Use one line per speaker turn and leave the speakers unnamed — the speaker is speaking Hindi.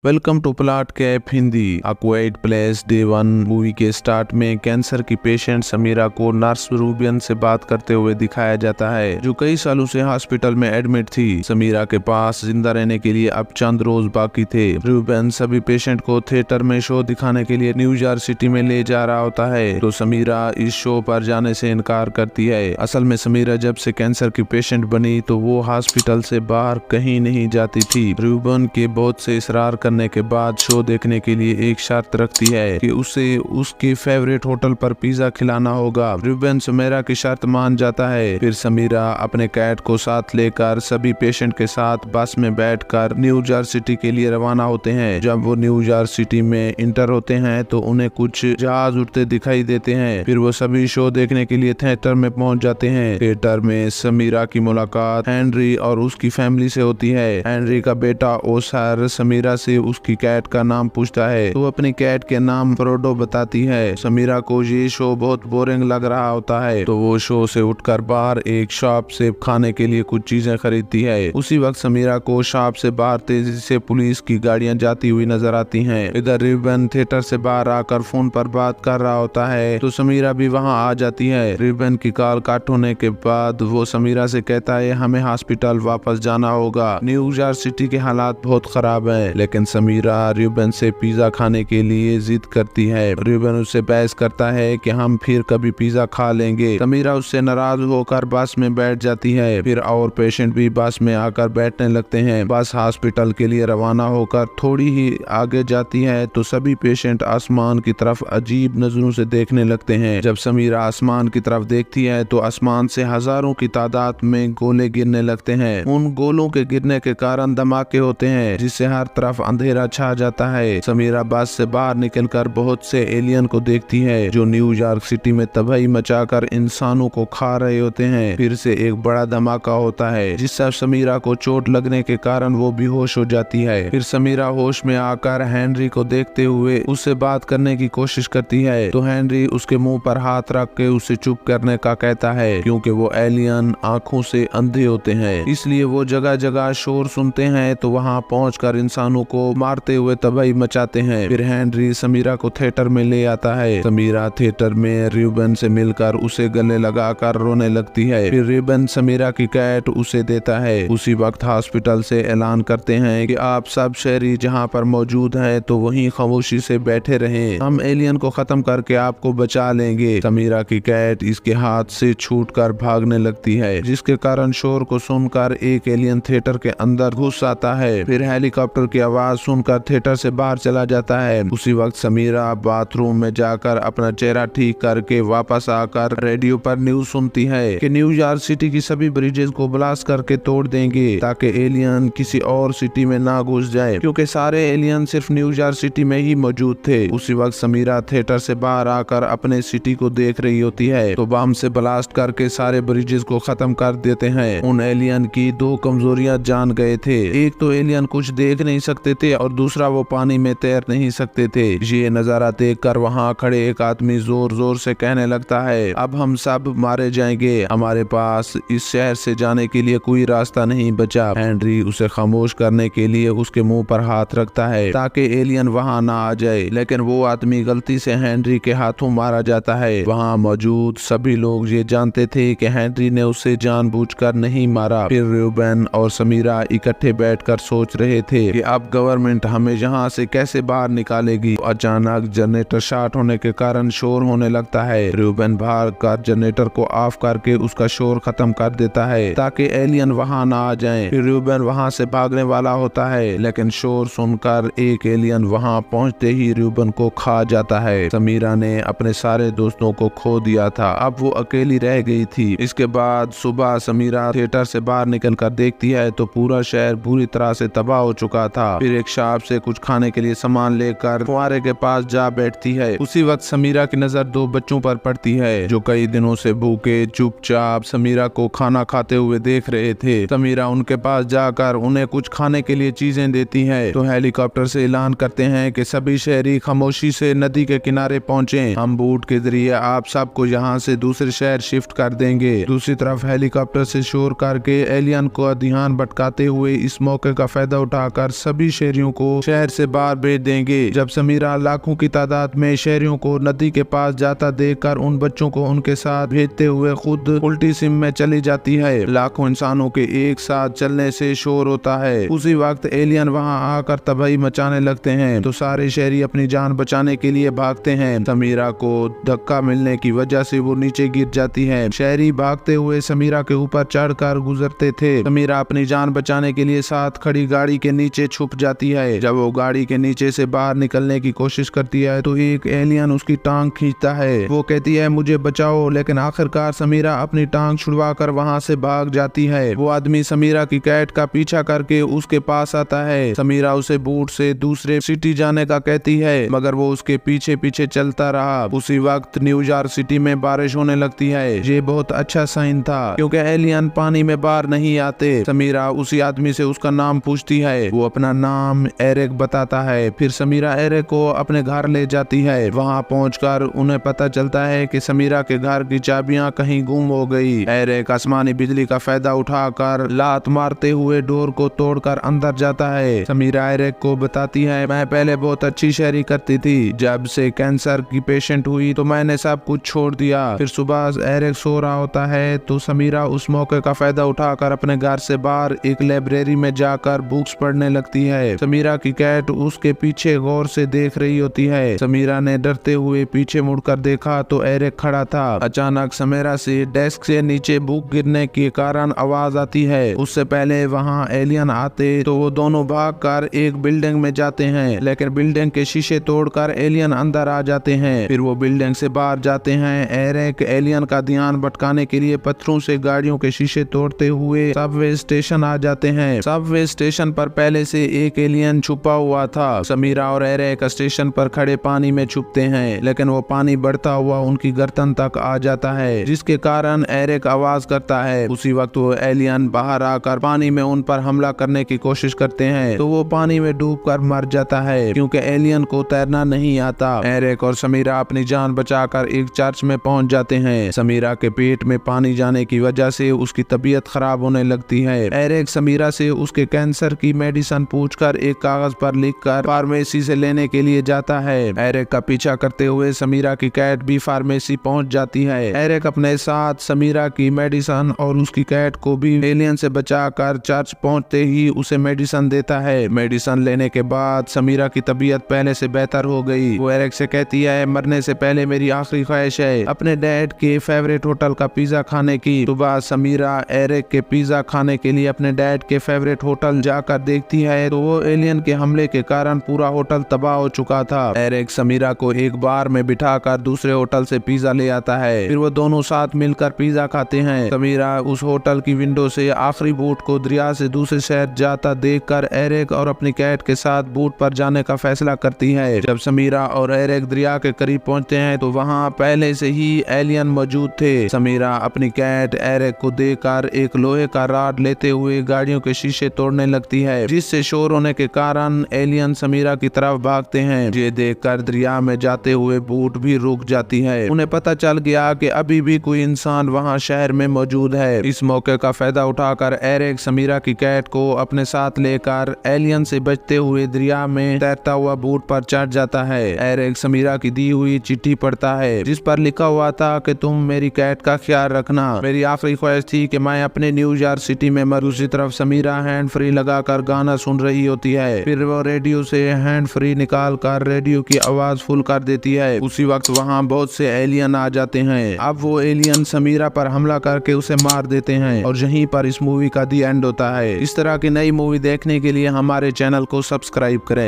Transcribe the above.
Welcome to plot cap Hindi. A quiet place day 1 movie के स्टार्ट में कैंसर की पेशेंट समीरा को नर्स रूबियन से बात करते हुए दिखाया जाता है, जो कई सालों से हॉस्पिटल में एडमिट थी। समीरा के पास जिंदा रहने के लिए अब चंद रोज बाकी थे। रूबियन सभी पेशेंट को थिएटर में शो दिखाने के लिए न्यूयॉर्क सिटी में ले जा रहा होता है, तो समीरा इस शो पर जाने से इनकार करती है। असल में समीरा जब से कैंसर की पेशेंट बनी तो वो हॉस्पिटल से बाहर कहीं नहीं जाती थी। रूबियन के बहुत से इसरार करने के बाद शो देखने के लिए एक शर्त रखती है कि उसे उसके फेवरेट होटल पर पिज्जा खिलाना होगा। रूबियन समीरा की शर्त मान जाता है। फिर समीरा अपने कैट को साथ लेकर सभी पेशेंट के साथ बस में बैठकर न्यूयॉर्क सिटी के लिए रवाना होते हैं। जब वो न्यूयॉर्क सिटी में इंटर होते हैं तो उन्हें कुछ जहाज उड़ते दिखाई देते हैं। फिर वो सभी शो देखने के लिए थिएटर में पहुंच जाते हैं। थिएटर में समीरा की मुलाकात हेनरी और उसकी फैमिली से होती है। हेनरी का बेटा ओसार समीरा से उसकी कैट का नाम पूछता है तो अपनी कैट के नाम फ्रोडो बताती है। समीरा को ये शो बहुत बोरिंग लग रहा होता है, तो वो शो से उठकर बाहर एक शॉप से खाने के लिए कुछ चीजें खरीदती है। उसी वक्त समीरा को शॉप से बाहर तेजी से पुलिस की गाड़ियां जाती हुई नजर आती हैं। इधर रिबन थिएटर से बाहर आकर फोन पर बात कर रहा होता है, तो समीरा भी वहां आ जाती है। रिबन की कॉल कट होने के बाद वो समीरा से कहता है हमें हॉस्पिटल वापस जाना होगा, न्यूयॉर्क सिटी के हालात बहुत खराब है। लेकिन समीरा रिबन से पिज्जा खाने के लिए जिद करती है। रिबन उससे बहस करता है कि हम फिर कभी पिज्जा खा लेंगे। समीरा उससे नाराज होकर बस में बैठ जाती है। फिर और पेशेंट भी बस में आकर बैठने लगते हैं। बस हॉस्पिटल के लिए रवाना होकर थोड़ी ही आगे जाती है तो सभी पेशेंट आसमान की तरफ अजीब नजरों से देखने लगते हैं। जब समीरा आसमान की तरफ देखती है तो आसमान से हजारों की तादाद में गोले गिरने लगते हैं। उन गोलों के गिरने के कारण धमाके होते हैं, जिससे हर तरफ अंधेरा छा जाता है। समीरा बस से बाहर निकलकर बहुत से एलियन को देखती है, जो न्यूयॉर्क सिटी में तबाही मचाकर इंसानों को खा रहे होते हैं। फिर से एक बड़ा धमाका होता है, जिससे समीरा को चोट लगने के कारण वो बेहोश हो जाती है। फिर समीरा होश में आकर हेनरी को देखते हुए उससे बात करने की कोशिश करती है, तो हेनरी उसके मुंह पर हाथ रख के उसे चुप करने का कहता है, क्योंकि वो एलियन आंखों से अंधे होते हैं, इसलिए वो जगह जगह शोर सुनते हैं तो वहां पहुंचकर इंसानों को मारते हुए तबाही मचाते हैं। फिर हेनरी समीरा को थिएटर में ले आता है। समीरा थिएटर में रिबन से मिलकर उसे गले लगाकर रोने लगती है। फिर रिबन समीरा की कैट उसे देता है। उसी वक्त हॉस्पिटल से ऐलान करते हैं कि आप सब शहरी जहां पर मौजूद हैं तो वहीं खामोशी से बैठे रहें, हम एलियन को खत्म करके आपको बचा लेंगे। समीरा की कैट इसके हाथ से छूटकर भागने लगती है, जिसके कारण शोर को सुनकर एक एलियन थिएटर के अंदर घुस आता है। फिर हेलीकॉप्टर की आवाज सुनकर थिएटर से बाहर चला जाता है। उसी वक्त समीरा बाथरूम में जाकर अपना चेहरा ठीक करके वापस आकर रेडियो पर न्यूज सुनती है कि न्यूयॉर्क सिटी की सभी ब्रिजेस को ब्लास्ट करके तोड़ देंगे, ताकि एलियन किसी और सिटी में ना घुस जाए, क्योंकि सारे एलियन सिर्फ न्यूयॉर्क सिटी में ही मौजूद थे। उसी वक्त समीरा थिएटर से बाहर आकर अपने सिटी को देख रही होती है, तो बम से ब्लास्ट करके सारे ब्रिजेस को खत्म कर देते हैं। उन एलियन की दो कमजोरियां जान गए थे, एक तो एलियन कुछ देख नहीं सकते थे और दूसरा वो पानी में तैर नहीं सकते थे। ये नजारा देखकर वहाँ खड़े एक आदमी जोर जोर से कहने लगता है, अब हम सब मारे जाएंगे, हमारे पास इस शहर से जाने के लिए कोई रास्ता नहीं बचा। हेनरी उसे खामोश करने के लिए उसके मुंह पर हाथ रखता है ताकि एलियन वहाँ ना आ जाए, लेकिन वो आदमी गलती से हेनरी के हाथों मारा जाता है। वहाँ मौजूद सभी लोग ये जानते थे कि हेनरी ने उसे जानबूझकर नहीं मारा। फिर रूबन और समीरा इकट्ठे बैठकर सोच रहे थे कि अब गवर्नमेंट हमें यहाँ से कैसे बाहर निकालेगी। अचानक जनरेटर शॉर्ट होने के कारण शोर होने लगता है। रूबन बाहर कर जनरेटर को ऑफ करके उसका शोर खत्म कर देता है ताकि एलियन वहां ना आ जाएं। फिर रूबन वहां से भागने वाला होता है, लेकिन शोर सुनकर एक एलियन वहां पहुंचते ही रूबन को खा जाता है। समीरा ने अपने सारे दोस्तों को खो दिया था, अब वो अकेली रह गई थी। इसके बाद सुबह समीरा थिएटर से बाहर निकलकर देखती है तो पूरा शहर बुरी तरह से तबाह हो चुका था। फिर एक शॉप से कुछ खाने के लिए सामान लेकर फुहारे के पास जा बैठती है। उसी वक्त समीरा की नजर दो बच्चों पर पड़ती है, जो कई दिनों से भूखे चुपचाप समीरा को खाना खाते हुए देख रहे थे। समीरा उनके पास जाकर उन्हें कुछ खाने के लिए चीजें देती है, तो हेलीकॉप्टर से ऐलान करते हैं कि सभी शहरी खामोशी से नदी के किनारे पहुंचे, हम बोट के जरिए आप सबको यहाँ से दूसरे शहर शिफ्ट कर देंगे। दूसरी तरफ हेलीकॉप्टर से शोर करके एलियन को ध्यान भटकाते हुए इस मौके का फायदा उठाकर सभी शहरियों को शहर से बाहर भेज देंगे। जब समीरा लाखों की तादाद में शहरियों को नदी के पास जाता देखकर उन बच्चों को उनके साथ भेजते हुए खुद उल्टी सिम में चली जाती है। लाखों इंसानों के एक साथ चलने से शोर होता है। उसी वक्त एलियन वहां आकर तबाही मचाने लगते हैं तो सारे शहरी अपनी जान बचाने के लिए भागते हैं। समीरा को धक्का मिलने की वजह से वो नीचे गिर जाती है। शहरी भागते हुए समीरा के ऊपर चढ़कर गुजरते थे। समीरा अपनी जान बचाने के लिए साथ खड़ी गाड़ी के नीचे छुप जाती है। जब वो गाड़ी के नीचे से बाहर निकलने की कोशिश करती है तो एक एलियन उसकी टांग खींचता है। वो कहती है मुझे बचाओ, लेकिन आखिरकार समीरा अपनी टांग छुड़वा कर वहाँ से भाग जाती है। वो आदमी समीरा की कैट का पीछा करके उसके पास आता है। समीरा उसे बोट से दूसरे सिटी जाने का कहती है, मगर वो उसके पीछे पीछे चलता रहा। उसी वक्त न्यूयॉर्क सिटी में बारिश होने लगती है। ये बहुत अच्छा साइन था क्योंकि एलियन पानी में बाहर नहीं आते। समीरा उसी आदमी से उसका नाम पूछती है। वो अपना नाम एरिक बताता है। फिर समीरा एरिक को अपने घर ले जाती है। वहाँ पहुंचकर उन्हें पता चलता है कि समीरा के घर की चाबियां कहीं गुम हो गई। एरिक आसमानी बिजली का फायदा उठाकर लात मारते हुए डोर को तोड़कर अंदर जाता है। समीरा एरिक को बताती है मैं पहले बहुत अच्छी शहरी करती थी, जब से कैंसर की पेशेंट हुई तो मैंने सब कुछ छोड़ दिया। फिर सुबह एरिक सो रहा होता है तो समीरा उस मौके का फायदा उठाकर अपने घर से बाहर एक लाइब्रेरी में जाकर बुक्स पढ़ने लगती है। समीरा की कैट उसके पीछे गौर से देख रही होती है। समीरा ने डरते हुए पीछे मुड़कर देखा तो एरिक खड़ा था। अचानक समीरा से डेस्क से नीचे बुक गिरने के कारण आवाज आती है। उससे पहले वहां एलियन आते तो वो दोनों भागकर एक बिल्डिंग में जाते हैं, लेकिन बिल्डिंग के शीशे तोड़कर एलियन अंदर आ जाते हैं। फिर वो बिल्डिंग से बाहर जाते हैं। एरिक एलियन का ध्यान भटकाने के लिए पत्थरों से गाड़ियों के शीशे तोड़ते हुए सबवे स्टेशन आ जाते हैं। सबवे स्टेशन पर पहले से एक एलियन छुपा हुआ था। समीरा और एरिक स्टेशन पर खड़े पानी में छुपते हैं, लेकिन वो पानी बढ़ता हुआ उनकी गर्दन तक आ जाता है, जिसके कारण एरिक आवाज करता है। उसी वक्त वो एलियन बाहर आकर पानी में उन पर हमला करने की कोशिश करते हैं तो वो पानी में डूबकर मर जाता है क्योंकि एलियन को तैरना नहीं आता। एरिक और समीरा अपनी जान बचाकर एक चर्च में पहुंच जाते हैं। समीरा के पेट में पानी जाने की वजह से उसकी तबीयत खराब होने लगती है। एरिक समीरा से उसके कैंसर की मेडिसिन पूछकर एक कागज पर लिखकर फार्मेसी से लेने के लिए जाता है। एरिक का पीछा करते हुए समीरा की कैट भी फार्मेसी पहुंच जाती है। एरिक अपने साथ समीरा की मेडिसिन और उसकी कैट को भी एलियन से बचाकर चर्च पहुंचते ही उसे मेडिसिन देता है। मेडिसिन लेने के बाद समीरा की तबीयत पहले से बेहतर हो गई। वो एरिक से कहती है मरने से पहले मेरी आखिरी ख्वाहिश है अपने डैड के फेवरेट होटल का पिज्जा खाने की। सुबह समीरा एरिक के पिज्जा खाने के लिए अपने डैड के फेवरेट होटल जाकर देखती है तो वो एलियन के हमले के कारण पूरा होटल तबाह हो चुका था। एरिक समीरा को एक बार में बिठाकर दूसरे होटल से पिज्जा ले आता है। फिर वो दोनों साथ मिलकर पिज्जा खाते हैं। समीरा उस होटल की विंडो से आखिरी बोट को दरिया से दूसरे शहर जाता देखकर एरिक और अपनी कैट के साथ बोट पर जाने का फैसला करती है। जब समीरा और एरिक दरिया के करीब पहुंचते हैं तो वहां पहले से ही एलियन मौजूद थे। समीरा अपनी कैट एरिक को देखकर एक लोहे का रॉड लेते हुए गाड़ियों के शीशे तोड़ने लगती है, जिससे शोर होने के कारण एलियन समीरा की तरफ भागते हैं। ये देखकर दरिया में जाते हुए बोट भी रुक जाती है। उन्हें पता चल गया कि अभी भी कोई इंसान वहां शहर में मौजूद है। इस मौके का फायदा उठाकर एरिक समीरा की कैट को अपने साथ लेकर एलियन से बचते हुए दरिया में तैरता हुआ बोट पर चढ़ जाता है। एरिक समीरा की दी हुई चिट्ठी पढ़ता है जिस पर लिखा हुआ था कि तुम मेरी कैट का ख्याल रखना, मेरी आखिरी ख्वाहिश थी कि मैं अपने न्यूयॉर्क सिटी में मरूं। दूसरी तरफ समीरा हैंड फ्री लगाकर गाना सुन रही होती है। फिर वो रेडियो से हैंड फ्री निकाल कर रेडियो की आवाज फुल कर देती है। उसी वक्त वहाँ बहुत से एलियन आ जाते हैं। अब वो एलियन समीरा पर हमला करके उसे मार देते हैं और यहीं पर इस मूवी का दी एंड होता है। इस तरह की नई मूवी देखने के लिए हमारे चैनल को सब्सक्राइब करें।